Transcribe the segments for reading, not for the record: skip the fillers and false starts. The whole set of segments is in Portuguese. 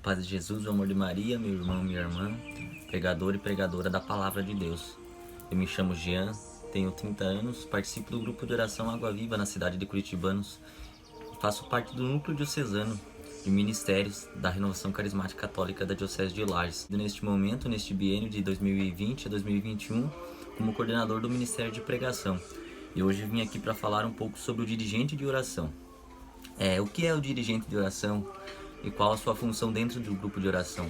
paz de Jesus, o amor de Maria, meu irmão, minha irmã, pregador e pregadora da Palavra de Deus. Eu me chamo Jean, tenho 30 anos, participo do grupo de oração Água Viva na cidade de Curitibanos. Faço parte do núcleo diocesano de ministérios da Renovação Carismática Católica da Diocese de Lages. Neste momento, neste biênio de 2020 a 2021, como coordenador do Ministério de Pregação. E hoje eu vim aqui para falar um pouco sobre o dirigente de oração. O que é o dirigente de oração e qual a sua função dentro do grupo de oração?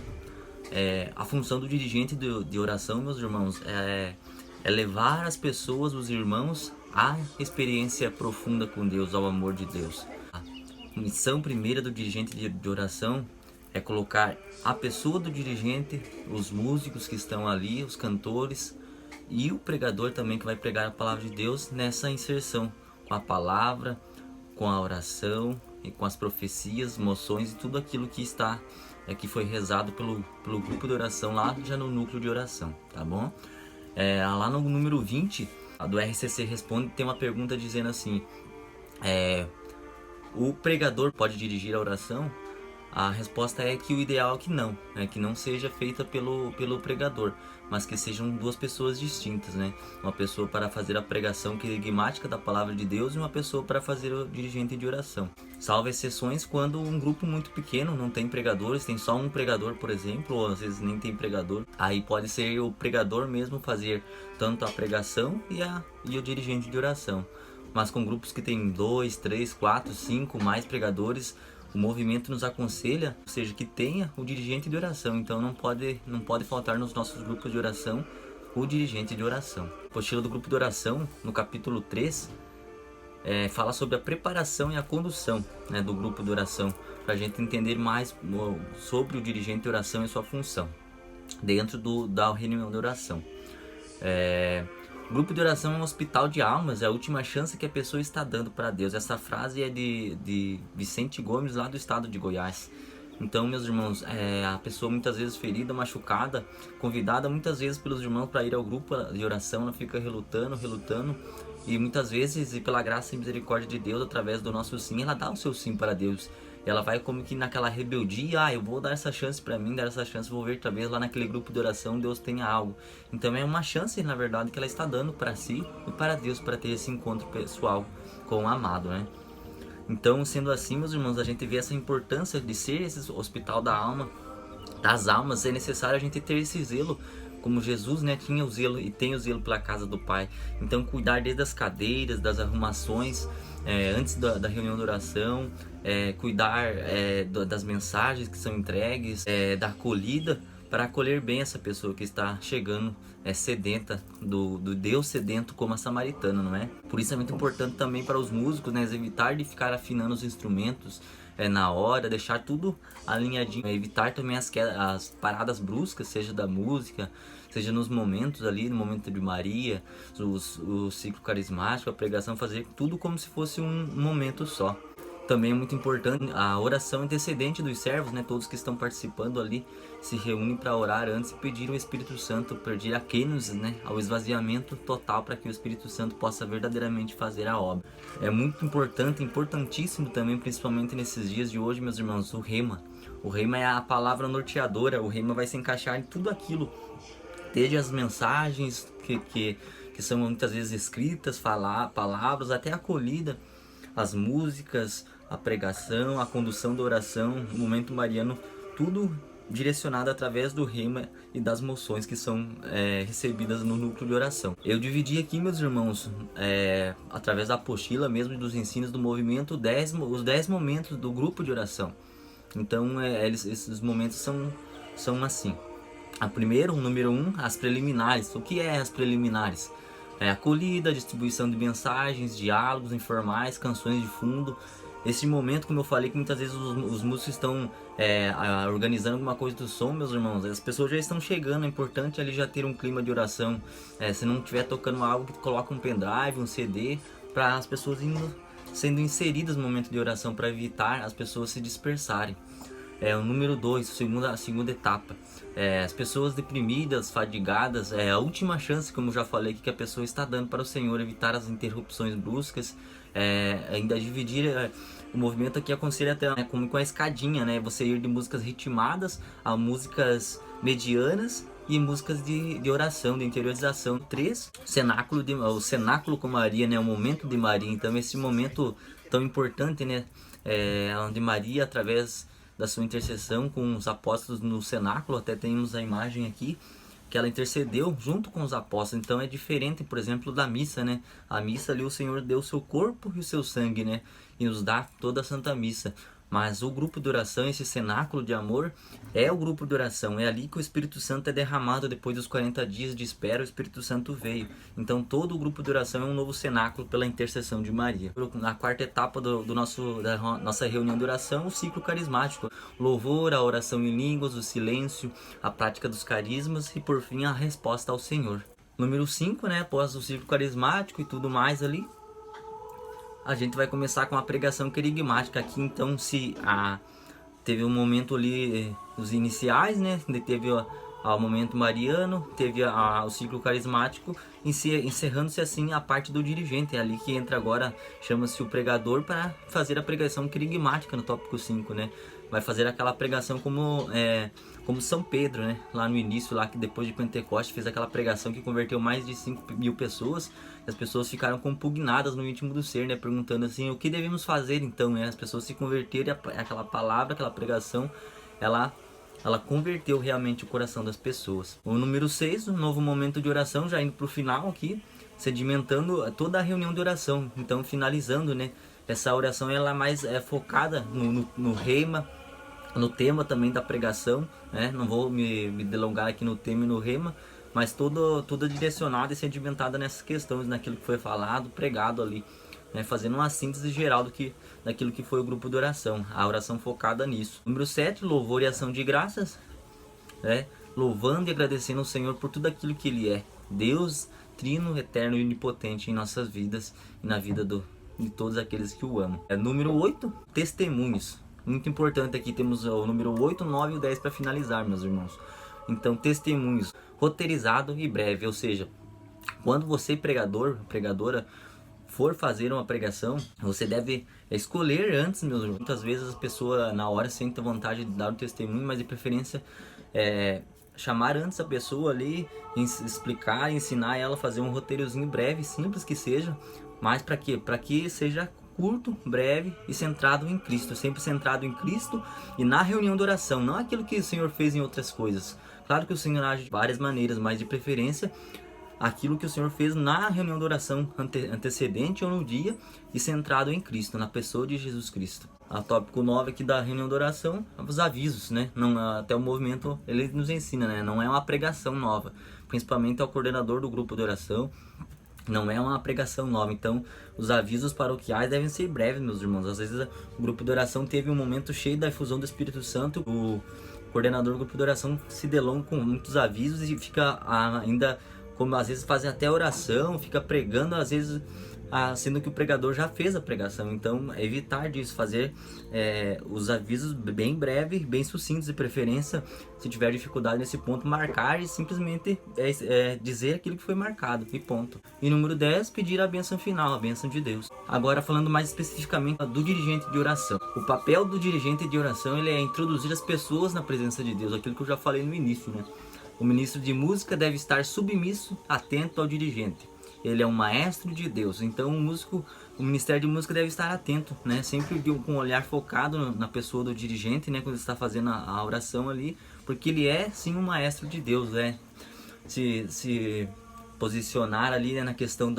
A função do dirigente de oração, meus irmãos, é levar as pessoas, os irmãos, à experiência profunda com Deus, ao amor de Deus. A missão primeira do dirigente de oração é colocar a pessoa do dirigente, os músicos que estão ali, os cantores e o pregador também que vai pregar a palavra de Deus nessa inserção com a palavra, com a oração e com as profecias, moções e tudo aquilo que está que foi rezado pelo grupo de oração lá já no núcleo de oração, tá bom? Lá no número 20 a do RCC Responde tem uma pergunta dizendo assim: o pregador pode dirigir a oração? A resposta é que o ideal é que não seja feita pelo pregador, mas que sejam duas pessoas distintas, né? Uma pessoa para fazer a pregação querigmática da palavra de Deus e uma pessoa para fazer o dirigente de oração. Salvo exceções quando um grupo muito pequeno não tem pregadores, tem só um pregador, por exemplo, ou às vezes nem tem pregador. Aí pode ser o pregador mesmo fazer tanto a pregação e o dirigente de oração. Mas com grupos que tem 2, 3, 4, 5 mais pregadores, o movimento nos aconselha, ou seja, que tenha o dirigente de oração. Então não pode faltar nos nossos grupos de oração o dirigente de oração. A apostila do grupo de oração, no capítulo 3, fala sobre a preparação e a condução, né, do grupo de oração, para a gente entender mais sobre o dirigente de oração e sua função dentro da reunião de oração. O grupo de oração é um hospital de almas, é a última chance que a pessoa está dando para Deus. Essa frase é de Vicente Gomes, lá do estado de Goiás. Então, meus irmãos, a pessoa muitas vezes ferida, machucada, convidada muitas vezes pelos irmãos para ir ao grupo de oração, ela fica relutando, e muitas vezes, e pela graça e misericórdia de Deus, através do nosso sim, ela dá o seu sim para Deus. Ela vai como que naquela rebeldia, eu vou dar essa chance para mim, dar essa chance, vou ver talvez lá naquele grupo de oração Deus tenha algo. Então é uma chance, na verdade, que ela está dando para si e para Deus, para ter esse encontro pessoal com o amado, né? Então, sendo assim, meus irmãos, a gente vê essa importância de ser esse hospital da alma, das almas. É necessário a gente ter esse zelo, como Jesus, né, tinha o zelo e tem o zelo pela casa do Pai. Então, cuidar desde as cadeiras, das arrumações, antes da reunião de oração, cuidar das mensagens que são entregues, da acolhida, para acolher bem essa pessoa que está chegando sedenta, do Deus sedento como a samaritana, não é? Por isso é muito importante também para os músicos, né, evitar de ficar afinando os instrumentos na hora, deixar tudo alinhadinho, evitar também as paradas bruscas, seja da música, seja nos momentos ali, no momento de Maria, o ciclo carismático, a pregação, fazer tudo como se fosse um momento só. Também é muito importante a oração antecedente dos servos, né? Todos que estão participando ali se reúnem para orar antes e pedir o Espírito Santo, pedir a kênose, né? Ao esvaziamento total, para que o Espírito Santo possa verdadeiramente fazer a obra. É muito importante, importantíssimo também, principalmente nesses dias de hoje, meus irmãos, o rema. O rema é a palavra norteadora, o rema vai se encaixar em tudo aquilo, desde as mensagens que são muitas vezes escritas, palavras, até a acolhida, as músicas, a pregação, a condução da oração, o momento mariano, tudo direcionado através do rema e das moções que são recebidas no núcleo de oração. Eu dividi aqui, meus irmãos, através da apostila mesmo, dos ensinos do movimento, os 10 momentos do grupo de oração. Então, esses momentos são assim. O número 1, as preliminares. O que é as preliminares? Acolhida, distribuição de mensagens, diálogos informais, canções de fundo. Esse momento, como eu falei, que muitas vezes os músicos estão organizando alguma coisa do som, meus irmãos, as pessoas já estão chegando, é importante ali já ter um clima de oração. Se não estiver tocando algo, que coloca um pendrive, um CD, para as pessoas sendo inseridas no momento de oração, para evitar as pessoas se dispersarem. O número 2, a segunda etapa. As pessoas deprimidas, fadigadas, é a última chance, como eu já falei, que a pessoa está dando para o Senhor, evitar as interrupções bruscas, ainda dividir O movimento aqui aconselha até, né, como com a escadinha, né? Você ir de músicas ritmadas a músicas medianas e músicas de oração, de interiorização. 3, o cenáculo com Maria, né? O momento de Maria. Então esse momento tão importante, né? Onde Maria, através da sua intercessão com os apóstolos no cenáculo, até temos a imagem aqui, que ela intercedeu junto com os apóstolos. Então é diferente, por exemplo, da missa, né? A missa ali o Senhor deu o seu corpo e o seu sangue, né? E nos dá toda a Santa Missa. Mas o grupo de oração, esse cenáculo de amor, é o grupo de oração. É ali que o Espírito Santo é derramado depois dos 40 dias de espera, o Espírito Santo veio. Então todo o grupo de oração é um novo cenáculo pela intercessão de Maria. Na quarta etapa da nossa reunião de oração, o ciclo carismático. Louvor, a oração em línguas, o silêncio, a prática dos carismas e por fim a resposta ao Senhor. Número 5, né, após o ciclo carismático e tudo mais ali, a gente vai começar com a pregação querigmática aqui. Então teve um momento ali, os iniciais, né? Teve o momento mariano, teve o ciclo carismático, encerrando-se assim a parte do dirigente. É ali que entra agora, chama-se o pregador, para fazer a pregação querigmática no tópico 5, né? Vai fazer aquela pregação como São Pedro, né? Lá no início, lá que depois de Pentecostes fez aquela pregação que converteu mais de 5.000 pessoas. As pessoas ficaram compugnadas no íntimo do ser, né? Perguntando assim, o que devemos fazer então, né? As pessoas se converteram e aquela palavra, aquela pregação, ela converteu realmente o coração das pessoas. O número 6, um novo momento de oração, já indo para o final aqui, sedimentando toda a reunião de oração. Então, finalizando, né? Essa oração ela é mais focada no rema, no tema também da pregação, né? Não vou me delongar aqui no tema e no rema, mas toda direcionada e sedimentada nessas questões, naquilo que foi falado, pregado ali, né? Fazendo uma síntese geral daquilo que foi o grupo de oração, a oração focada nisso. Número 7, louvor e ação de graças, né? Louvando e agradecendo ao Senhor por tudo aquilo que Ele é, Deus trino, eterno e onipotente em nossas vidas e na vida de todos aqueles que o amam. Número 8, testemunhos. Muito importante aqui, temos o número 8, 9 e o 10 para finalizar, meus irmãos. Então, testemunhos, roteirizado e breve, ou seja, quando você, pregador, pregadora, for fazer uma pregação, você deve escolher antes, meus irmãos. Muitas vezes a pessoa na hora sente vontade de dar um testemunho, mas de preferência chamar antes a pessoa ali, explicar, ensinar ela a fazer um roteirozinho breve, simples que seja, mas para quê? Para que seja curto, breve e centrado em Cristo, sempre centrado em Cristo e na reunião de oração, não aquilo que o Senhor fez em outras coisas. Claro que o Senhor age de várias maneiras, mas de preferência aquilo que o Senhor fez na reunião de oração antecedente ou no dia e centrado em Cristo, na pessoa de Jesus Cristo. A tópico 9 aqui da reunião de oração, os avisos, né? Não, até o movimento ele nos ensina, né? Não é uma pregação nova, principalmente ao coordenador do grupo de oração. Não é uma pregação nova, então os avisos paroquiais devem ser breves, meus irmãos. Às vezes o grupo de oração teve um momento cheio da efusão do Espírito Santo, o coordenador do grupo de oração se delonga com muitos avisos e fica ainda, como às vezes fazem até oração, fica pregando, às vezes sendo que o pregador já fez a pregação. Então evitar disso, fazer os avisos bem breves, bem sucintos, de preferência, se tiver dificuldade nesse ponto, marcar e simplesmente dizer aquilo que foi marcado e ponto. E número 10, pedir a bênção final, a bênção de Deus. Agora falando mais especificamente do dirigente de oração. O papel do dirigente de oração ele é introduzir as pessoas na presença de Deus, aquilo que eu já falei no início, né? O ministro de música deve estar submisso, atento ao dirigente. Ele é um maestro de Deus, então o ministério de música deve estar atento, né? Sempre com um olhar focado na pessoa do dirigente, né? Quando ele está fazendo a oração ali, porque ele é sim um maestro de Deus, né? Se posicionar ali, né, na questão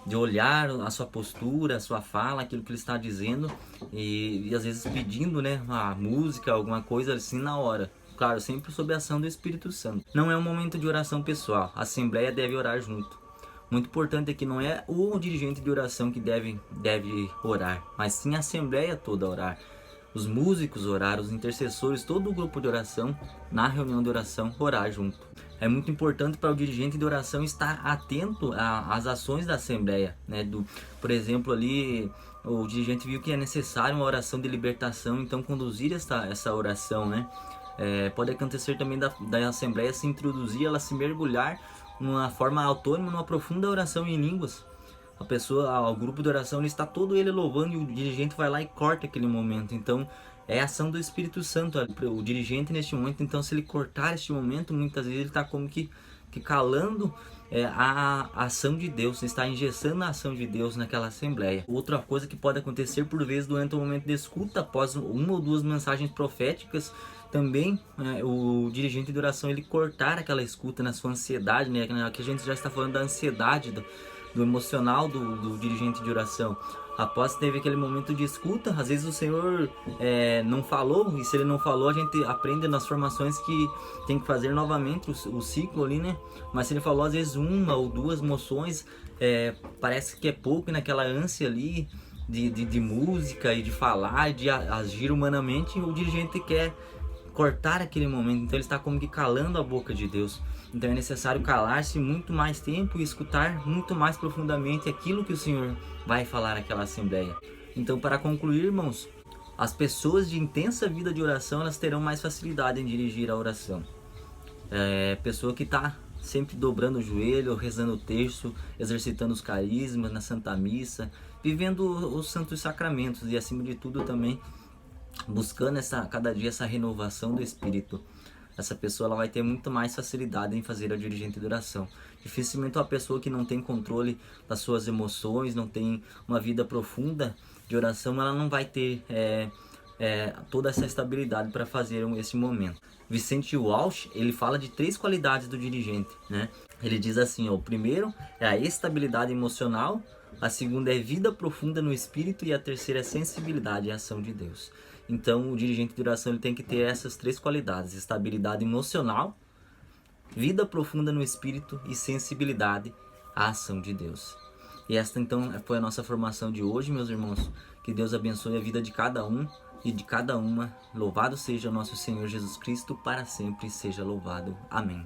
de olhar a sua postura, a sua fala, aquilo que ele está dizendo e às vezes pedindo, né, a música, alguma coisa assim na hora. Claro, sempre sob a ação do Espírito Santo. Não é um momento de oração pessoal, a Assembleia deve orar junto. Muito importante é que não é o dirigente de oração que deve orar, mas sim a Assembleia toda orar. Os músicos orar, os intercessores, todo o grupo de oração, na reunião de oração, orar junto. É muito importante para o dirigente de oração estar atento às ações da Assembleia, né? Por exemplo, ali o dirigente viu que é necessário uma oração de libertação, então conduzir essa oração, né? Pode acontecer também da Assembleia se introduzir, ela se mergulhar numa forma autônoma, numa profunda oração em línguas, a pessoa, o grupo de oração, ele está todo ele louvando e o dirigente vai lá e corta aquele momento. Então é a ação do Espírito Santo, o dirigente neste momento. Então se ele cortar este momento, muitas vezes ele está como que calando a ação de Deus, está engessando a ação de Deus naquela assembleia. Outra coisa que pode acontecer por vezes durante o momento de escuta, após uma ou duas mensagens proféticas, também o dirigente de oração ele cortar aquela escuta na sua ansiedade, né? Aqui a gente já está falando da ansiedade, do emocional do dirigente de oração. Após teve aquele momento de escuta, às vezes o Senhor não falou, e se ele não falou, a gente aprende nas formações que tem que fazer novamente o ciclo ali, né? Mas se ele falou às vezes uma ou duas moções, parece que é pouco, e naquela ânsia ali de música e de falar, de agir humanamente, o dirigente quer cortar aquele momento, então ele está como que calando a boca de Deus. Então é necessário calar-se muito mais tempo e escutar muito mais profundamente aquilo que o Senhor vai falar naquela assembleia. Então, para concluir, irmãos, as pessoas de intensa vida de oração, elas terão mais facilidade em dirigir a oração. Pessoa que está sempre dobrando o joelho, rezando o terço, exercitando os carismas na Santa Missa, vivendo os santos sacramentos e, acima de tudo, também buscando cada dia essa renovação do espírito. Essa pessoa ela vai ter muito mais facilidade em fazer a dirigente de oração. Dificilmente uma pessoa que não tem controle das suas emoções, não tem uma vida profunda de oração, ela não vai ter toda essa estabilidade para fazer esse momento. Vicente Walsh, ele fala de 3 qualidades do dirigente, né? Ele diz assim, o primeiro é a estabilidade emocional, a segunda é vida profunda no espírito e a terceira é sensibilidade e ação de Deus. Então o dirigente de oração ele tem que ter essas 3 qualidades: estabilidade emocional, vida profunda no espírito e sensibilidade à ação de Deus. E esta então foi a nossa formação de hoje, meus irmãos. Que Deus abençoe a vida de cada um e de cada uma. Louvado seja o nosso Senhor Jesus Cristo, para sempre seja louvado. Amém.